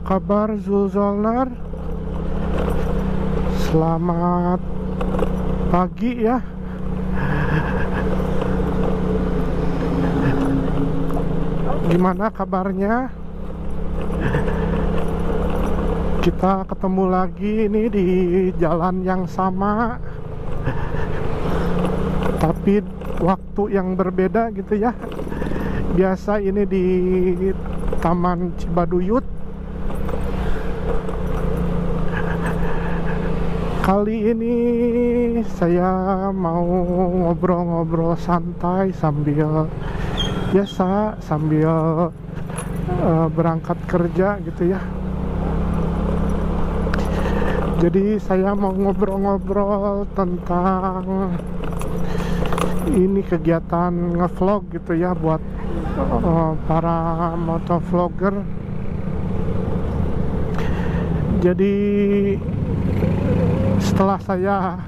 kabar Zulzolner? Selamat pagi ya. Gimana kabarnya? Kita ketemu lagi ini di jalan yang sama, tapi waktu yang berbeda gitu ya. Biasa ini di Taman Cibaduyut. Kali ini saya mau ngobrol-ngobrol santai sambil biasa, sambil berangkat kerja gitu ya. Jadi saya mau ngobrol-ngobrol tentang ini kegiatan ngevlog gitu ya buat para motovlogger. Jadi setelah saya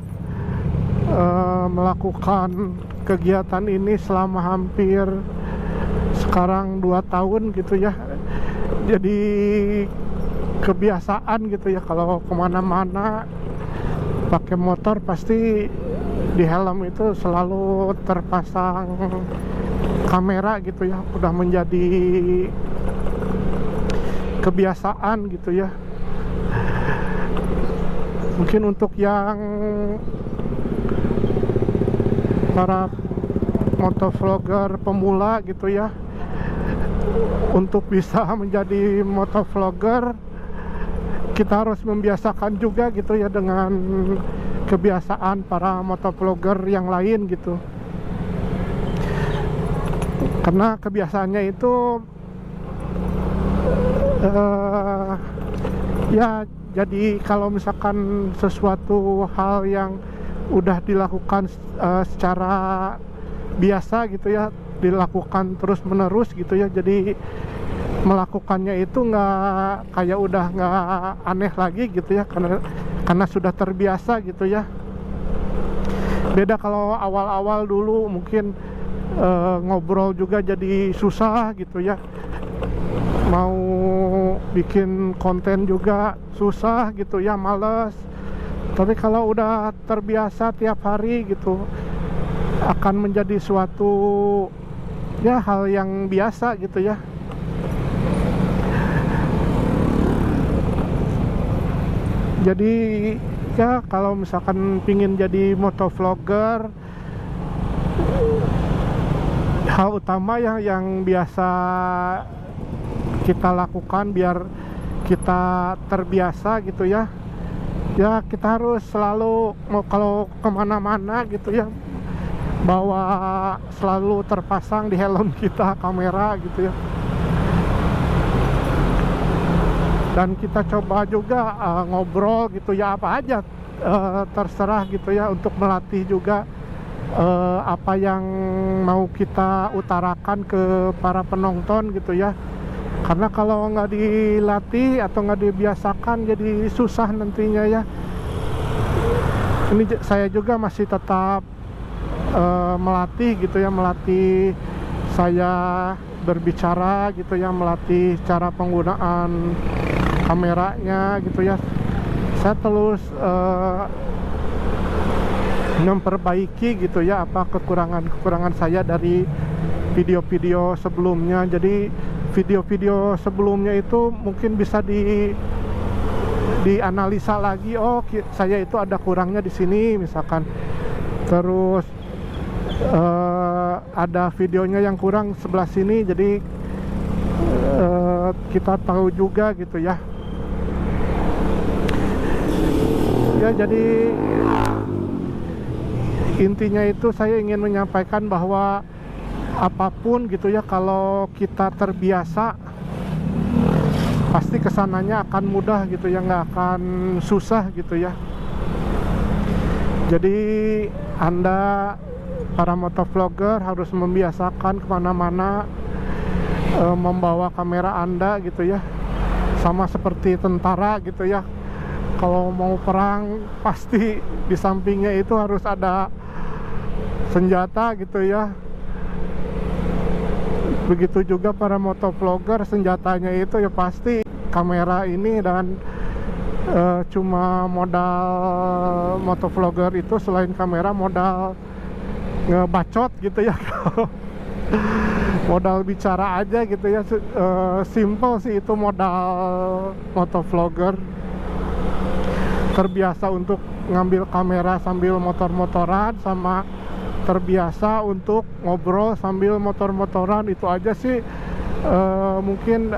melakukan kegiatan ini selama hampir sekarang 2 tahun gitu ya, jadi kebiasaan gitu ya, kalau kemana-mana pakai motor pasti di helm itu selalu terpasang kamera gitu ya. Udah menjadi kebiasaan gitu ya. Mungkin untuk yang para motovlogger pemula gitu ya, untuk bisa menjadi motovlogger kita harus membiasakan juga gitu ya dengan kebiasaan para motovlogger yang lain gitu. Karena kebiasaannya itu ya, jadi kalau misalkan sesuatu hal yang udah dilakukan secara biasa gitu ya, dilakukan terus menerus gitu ya, jadi melakukannya itu nggak kayak udah nggak aneh lagi gitu ya, karena sudah terbiasa gitu ya. Beda kalau awal-awal dulu mungkin ngobrol juga jadi susah gitu ya, mau bikin konten juga susah gitu ya, males. Tapi kalau udah terbiasa tiap hari gitu, akan menjadi suatu ya hal yang biasa gitu ya. Jadi ya kalau misalkan pingin jadi motovlogger, hal utama yang biasa kita lakukan biar kita terbiasa gitu ya, ya kita harus selalu kalau kemana-mana gitu ya, bawa selalu terpasang di helm kita kamera gitu ya. Dan kita coba juga ngobrol gitu ya, apa aja terserah gitu ya, untuk melatih juga apa yang mau kita utarakan ke para penonton gitu ya. Karena kalau nggak dilatih atau nggak dibiasakan jadi susah nantinya ya. Ini saya juga masih tetap melatih gitu ya, melatih saya berbicara gitu ya, melatih cara penggunaan kameranya gitu ya. Saya terus memperbaiki gitu ya apa kekurangan saya dari video-video sebelumnya. Jadi video-video sebelumnya itu mungkin bisa dianalisa lagi, oh saya itu ada kurangnya di sini misalkan. Terus ada videonya yang kurang sebelah sini, jadi kita tahu juga gitu ya. Ya jadi intinya itu saya ingin menyampaikan bahwa apapun gitu ya, kalau kita terbiasa pasti kesananya akan mudah gitu ya, nggak akan susah gitu ya. Jadi Anda para motovlogger harus membiasakan kemana-mana membawa kamera Anda gitu ya, sama seperti tentara gitu ya. Kalau mau perang pasti di sampingnya itu harus ada senjata gitu ya. Begitu juga para motovlogger, senjatanya itu ya pasti kamera ini, dan cuma modal motovlogger itu selain kamera modal ngebacot gitu ya. Modal bicara aja gitu ya. Simple sih itu modal motovlogger. Terbiasa untuk ngambil kamera sambil motor-motoran, sama terbiasa untuk ngobrol sambil motor-motoran. Itu aja sih mungkin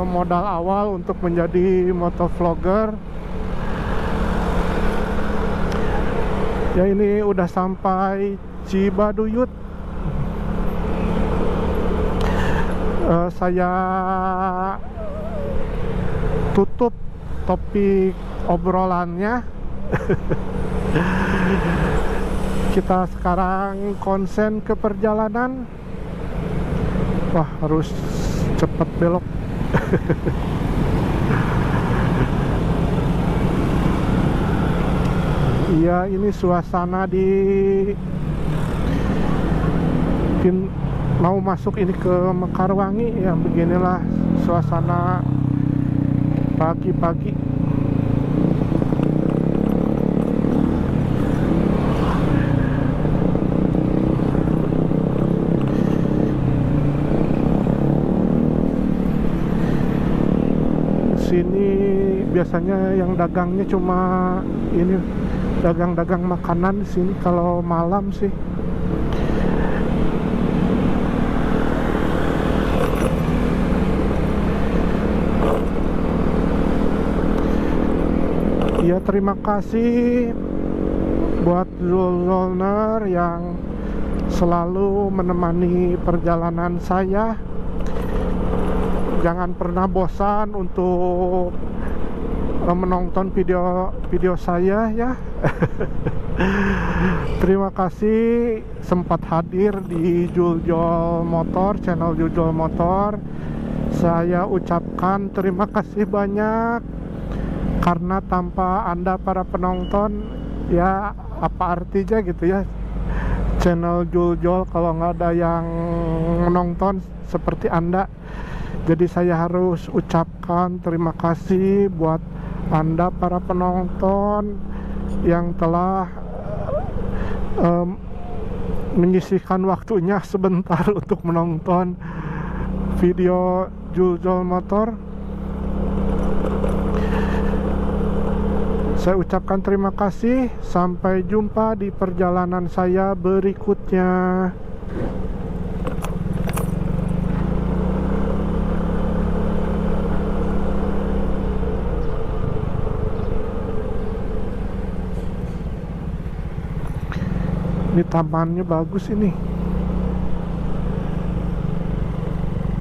modal awal untuk menjadi motovlogger. Ya, ini udah sampai Cibaduyut. Saya tutup topik obrolannya. Kita sekarang konsen ke perjalanan. Wah, harus cepet belok. Iya, ini suasana di mau masuk ini ke Mekarwangi ya. Beginilah suasana pagi-pagi. Sini biasanya yang dagangnya cuma ini, dagang-dagang makanan di sini kalau malam sih. Ya, terima kasih buat Zulzoner yang selalu menemani perjalanan saya. Jangan pernah bosan untuk menonton video saya ya. Terima kasih sempat hadir di Juljol Motor, channel Juljol Motor. Saya ucapkan terima kasih banyak, karena tanpa Anda para penonton, ya apa artinya gitu ya channel Juljol kalau nggak ada yang menonton seperti Anda. Jadi saya harus ucapkan terima kasih buat Anda para penonton yang telah menyisihkan waktunya sebentar untuk menonton video Juljol Motor. Saya ucapkan terima kasih. Sampai jumpa di perjalanan saya berikutnya. Ini tamannya bagus ini.